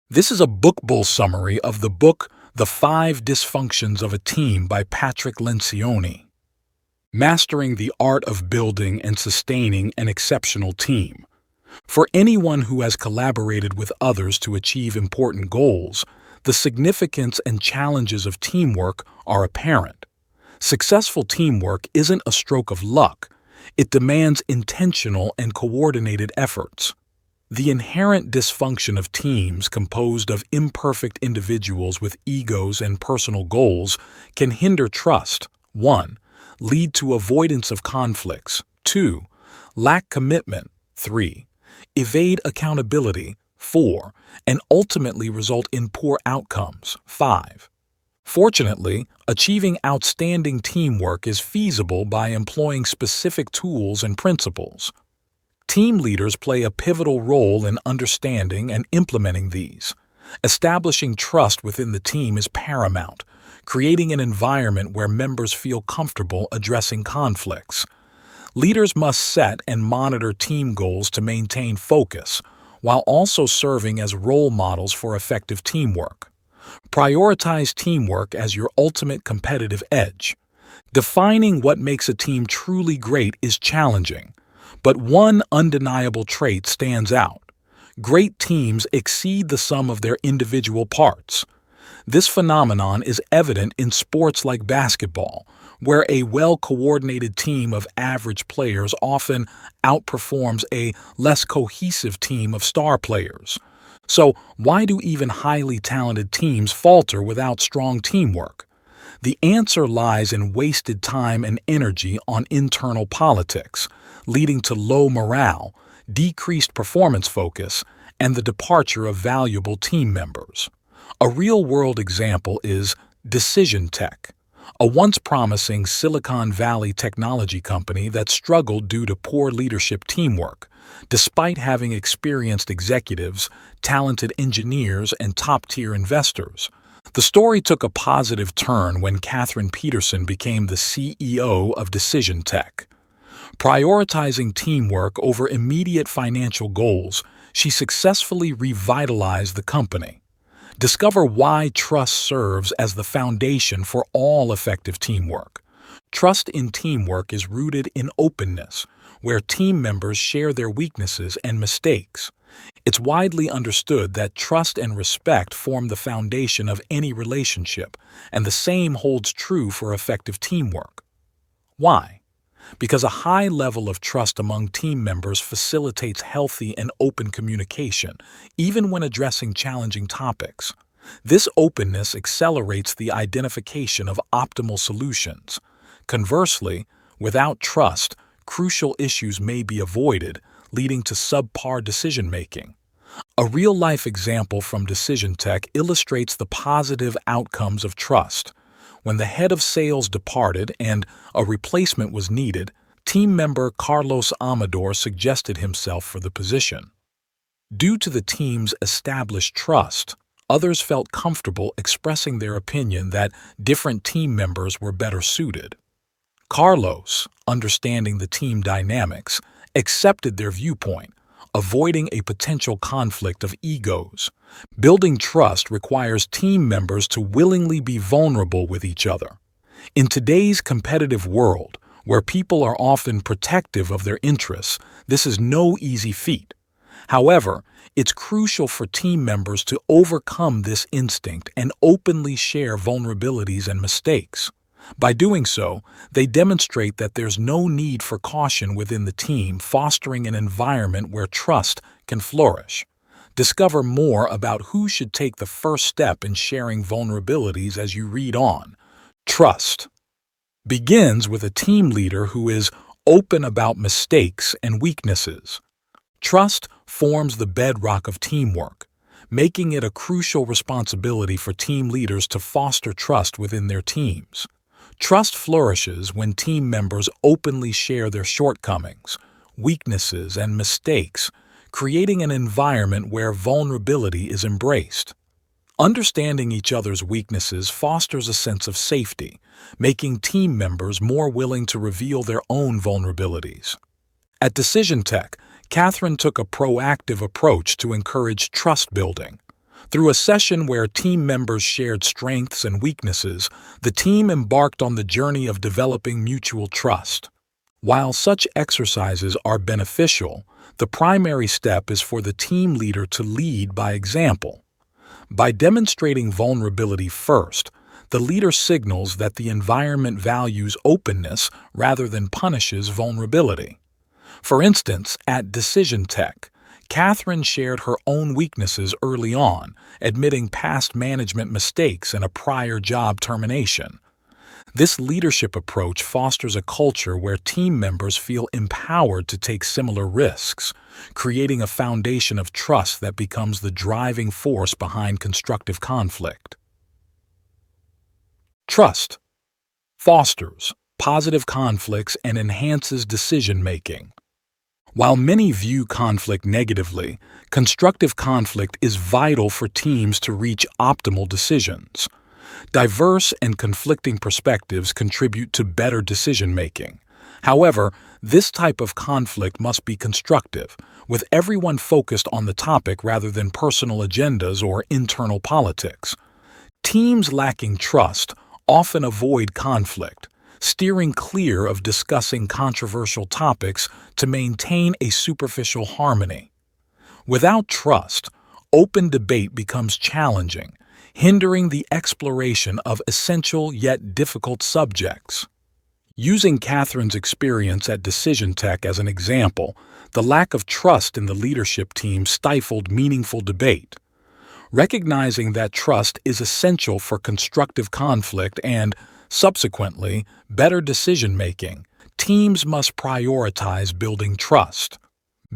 This is a bookable summary of the book The Five Dysfunctions of a Team by Patrick Lencioni. Mastering the art of building and sustaining an exceptional team. For anyone who has collaborated with others to achieve important goals, the significance and challenges of teamwork are apparent. Successful teamwork isn't a stroke of luck. It demands intentional and coordinated efforts. The inherent dysfunction of teams composed of imperfect individuals with egos and personal goals can hinder trust. 1. Lead to avoidance of conflicts. 2. Lack commitment. 3. Evade accountability. 4. And ultimately result in poor outcomes. 5. Fortunately, achieving outstanding teamwork is feasible by employing specific tools and principles. Team leaders play a pivotal role in understanding and implementing these. Establishing trust within the team is paramount, creating an environment where members feel comfortable addressing conflicts. Leaders must set and monitor team goals to maintain focus, while also serving as role models for effective teamwork. Prioritize teamwork as your ultimate competitive edge. Defining what makes a team truly great is challenging. But one undeniable trait stands out. Great teams exceed the sum of their individual parts. This phenomenon is evident in sports like basketball, where a well-coordinated team of average players often outperforms a less cohesive team of star players. So, why do even highly talented teams falter without strong teamwork? The answer lies in wasted time and energy on internal politics, leading to low morale, decreased performance focus, and the departure of valuable team members. A real-world example is Decision Tech, a once promising Silicon Valley technology company that struggled due to poor leadership teamwork, despite having experienced executives, talented engineers, and top-tier investors. The story took a positive turn when Catherine Peterson became the CEO of Decision Tech. Prioritizing teamwork over immediate financial goals, she successfully revitalized the company. Discover why trust serves as the foundation for all effective teamwork. Trust in teamwork is rooted in openness, where team members share their weaknesses and mistakes. It's widely understood that trust and respect form the foundation of any relationship, and the same holds true for effective teamwork. Why? Because a high level of trust among team members facilitates healthy and open communication, even when addressing challenging topics. This openness accelerates the identification of optimal solutions. Conversely, without trust, crucial issues may be avoided, leading to subpar decision-making. A real-life example from Decision Tech illustrates the positive outcomes of trust. When the head of sales departed and a replacement was needed, team member Carlos Amador suggested himself for the position. Due to the team's established trust, others felt comfortable expressing their opinion that different team members were better suited. Carlos, understanding the team dynamics, accepted their viewpoint, avoiding a potential conflict of egos. Building trust requires team members to willingly be vulnerable with each other. In today's competitive world, where people are often protective of their interests, this is no easy feat. However, it's crucial for team members to overcome this instinct and openly share vulnerabilities and mistakes. By doing so, they demonstrate that there's no need for caution within the team, fostering an environment where trust can flourish. Discover more about who should take the first step in sharing vulnerabilities as you read on. Trust begins with a team leader who is open about mistakes and weaknesses. Trust forms the bedrock of teamwork, making it a crucial responsibility for team leaders to foster trust within their teams. Trust flourishes when team members openly share their shortcomings, weaknesses, and mistakes, creating an environment where vulnerability is embraced. Understanding each other's weaknesses fosters a sense of safety, making team members more willing to reveal their own vulnerabilities. At Decision Tech, Catherine took a proactive approach to encourage trust building. Through a session where team members shared strengths and weaknesses, the team embarked on the journey of developing mutual trust. While such exercises are beneficial, the primary step is for the team leader to lead by example. By demonstrating vulnerability first, the leader signals that the environment values openness rather than punishes vulnerability. For instance, at Decision Tech, Catherine shared her own weaknesses early on, admitting past management mistakes and a prior job termination. This leadership approach fosters a culture where team members feel empowered to take similar risks, creating a foundation of trust that becomes the driving force behind constructive conflict. Trust fosters positive conflicts and enhances decision-making. While many view conflict negatively, constructive conflict is vital for teams to reach optimal decisions. Diverse and conflicting perspectives contribute to better decision-making. However, this type of conflict must be constructive, with everyone focused on the topic rather than personal agendas or internal politics. Teams lacking trust often avoid conflict, steering clear of discussing controversial topics to maintain a superficial harmony. Without trust, open debate becomes challenging, hindering the exploration of essential yet difficult subjects. Using Catherine's experience at Decision Tech as an example, the lack of trust in the leadership team stifled meaningful debate. Recognizing that trust is essential for constructive conflict and, subsequently, better decision-making, teams must prioritize building trust.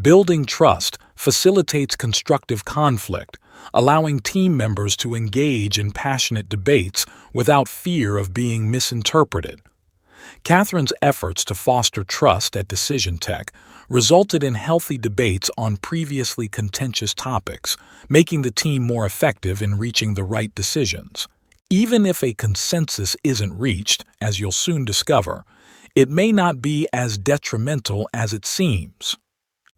Building trust facilitates constructive conflict, allowing team members to engage in passionate debates without fear of being misinterpreted. Catherine's efforts to foster trust at Decision Tech resulted in healthy debates on previously contentious topics, making the team more effective in reaching the right decisions. Even if a consensus isn't reached, as you'll soon discover, it may not be as detrimental as it seems.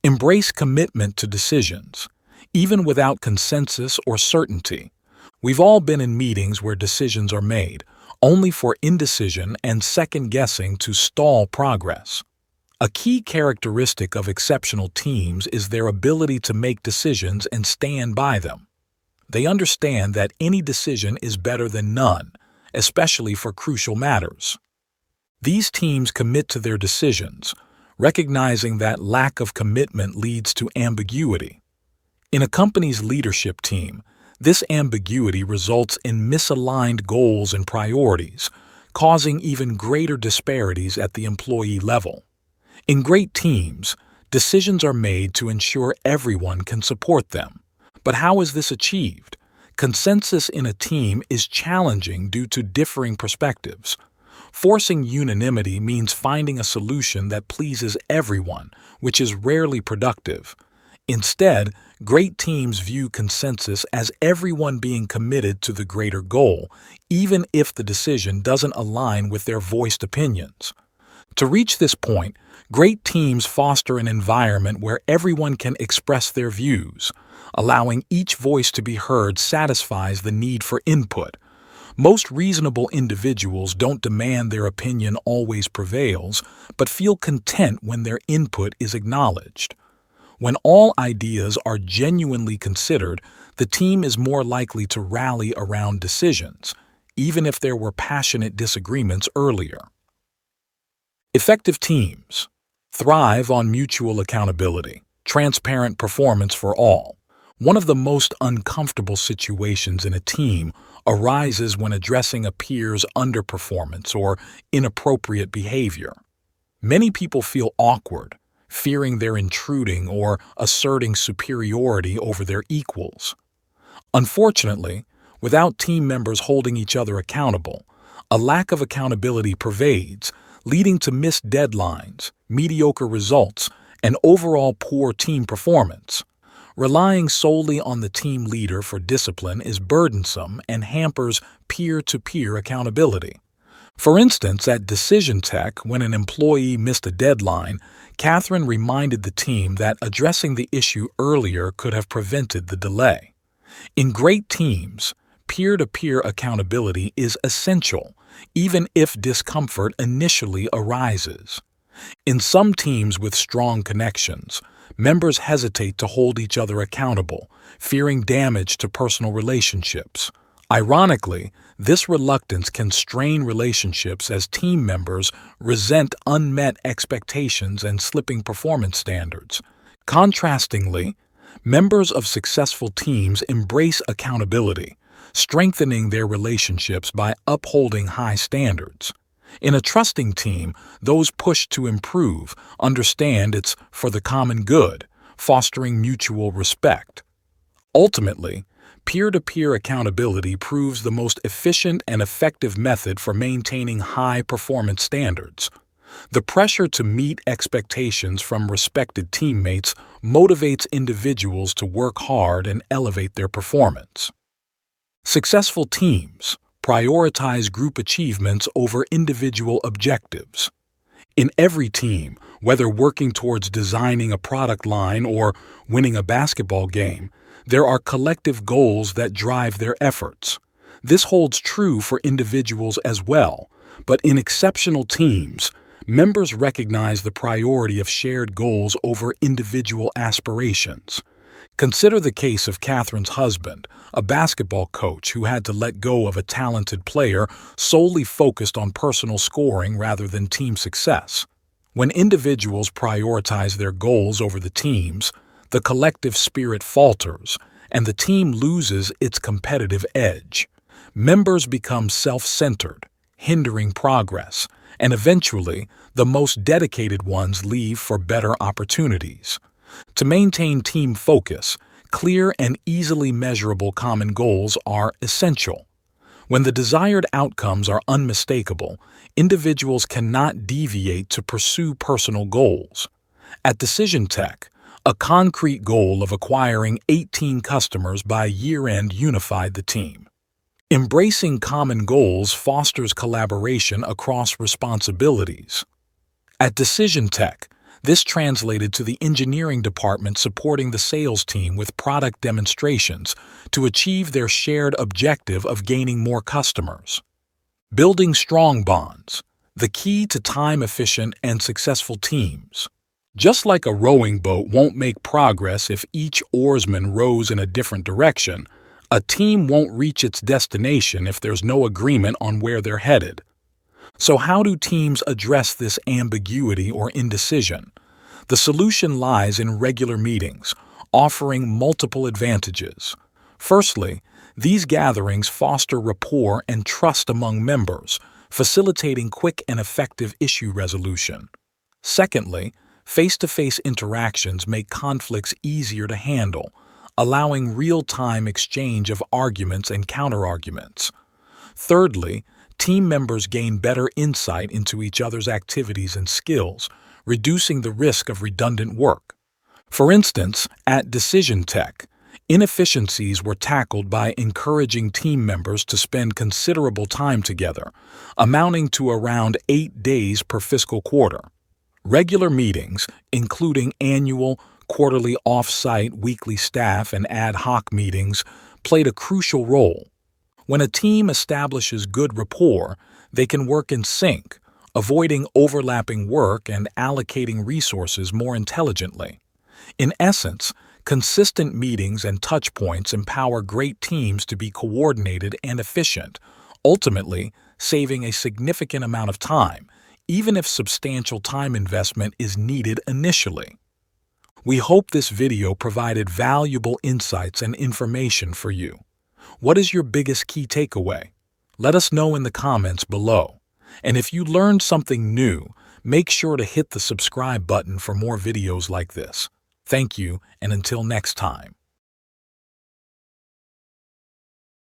Embrace commitment to decisions, even without consensus or certainty. We've all been in meetings where decisions are made, only for indecision and second-guessing to stall progress. A key characteristic of exceptional teams is their ability to make decisions and stand by them. They understand that any decision is better than none, especially for crucial matters. These teams commit to their decisions, recognizing that lack of commitment leads to ambiguity. In a company's leadership team, this ambiguity results in misaligned goals and priorities, causing even greater disparities at the employee level. In great teams, decisions are made to ensure everyone can support them. But how is this achieved? Consensus in a team is challenging due to differing perspectives. Forcing unanimity means finding a solution that pleases everyone, which is rarely productive. Instead, great teams view consensus as everyone being committed to the greater goal, even if the decision doesn't align with their voiced opinions. To reach this point, great teams foster an environment where everyone can express their views. Allowing each voice to be heard satisfies the need for input. Most reasonable individuals don't demand their opinion always prevails, but feel content when their input is acknowledged. When all ideas are genuinely considered, the team is more likely to rally around decisions, even if there were passionate disagreements earlier. Effective teams thrive on mutual accountability, transparent performance for all. One of the most uncomfortable situations in a team arises when addressing a peer's underperformance or inappropriate behavior. Many people feel awkward, fearing they're intruding or asserting superiority over their equals. Unfortunately, without team members holding each other accountable, a lack of accountability pervades, leading to missed deadlines, mediocre results, and overall poor team performance. Relying solely on the team leader for discipline is burdensome and hampers peer-to-peer accountability. For instance, at Decision Tech, when an employee missed a deadline, Catherine reminded the team that addressing the issue earlier could have prevented the delay. In great teams, peer-to-peer accountability is essential, even if discomfort initially arises. In some teams with strong connections, members hesitate to hold each other accountable, fearing damage to personal relationships. Ironically, this reluctance can strain relationships as team members resent unmet expectations and slipping performance standards. Contrastingly, members of successful teams embrace accountability, strengthening their relationships by upholding high standards. In a trusting team, those pushed to improve understand it's for the common good, fostering mutual respect. Ultimately, peer-to-peer accountability proves the most efficient and effective method for maintaining high performance standards. The pressure to meet expectations from respected teammates motivates individuals to work hard and elevate their performance. Successful teams prioritize group achievements over individual objectives. In every team, whether working towards designing a product line or winning a basketball game, there are collective goals that drive their efforts. This holds true for individuals as well, but in exceptional teams, members recognize the priority of shared goals over individual aspirations. Consider the case of Catherine's husband, a basketball coach who had to let go of a talented player solely focused on personal scoring rather than team success. When individuals prioritize their goals over the team's, the collective spirit falters, and the team loses its competitive edge. Members become self-centered, hindering progress, and eventually, the most dedicated ones leave for better opportunities. To maintain team focus, clear and easily measurable common goals are essential. When the desired outcomes are unmistakable, individuals cannot deviate to pursue personal goals. At Decision Tech, a concrete goal of acquiring 18 customers by year-end unified the team. Embracing common goals fosters collaboration across responsibilities. At Decision Tech, this translated to the engineering department supporting the sales team with product demonstrations to achieve their shared objective of gaining more customers. Building strong bonds, the key to time-efficient and successful teams. Just like a rowing boat won't make progress if each oarsman rows in a different direction, a team won't reach its destination if there's no agreement on where they're headed. So how do teams address this ambiguity or indecision? The solution lies in regular meetings, offering multiple advantages. Firstly, these gatherings foster rapport and trust among members, facilitating quick and effective issue resolution. Secondly, face-to-face interactions make conflicts easier to handle, allowing real-time exchange of arguments and counterarguments. Thirdly, team members gain better insight into each other's activities and skills, reducing the risk of redundant work. For instance, at Decision Tech, inefficiencies were tackled by encouraging team members to spend considerable time together, amounting to around 8 days per fiscal quarter. Regular meetings, including annual, quarterly off-site, weekly staff, and ad hoc meetings, played a crucial role. When a team establishes good rapport, they can work in sync, avoiding overlapping work and allocating resources more intelligently. In essence, consistent meetings and touchpoints empower great teams to be coordinated and efficient, ultimately saving a significant amount of time, even if substantial time investment is needed initially. We hope this video provided valuable insights and information for you. What is your biggest key takeaway? Let us know in the comments below. And if you learned something new, make sure to hit the subscribe button for more videos like this. Thank you, and until next time.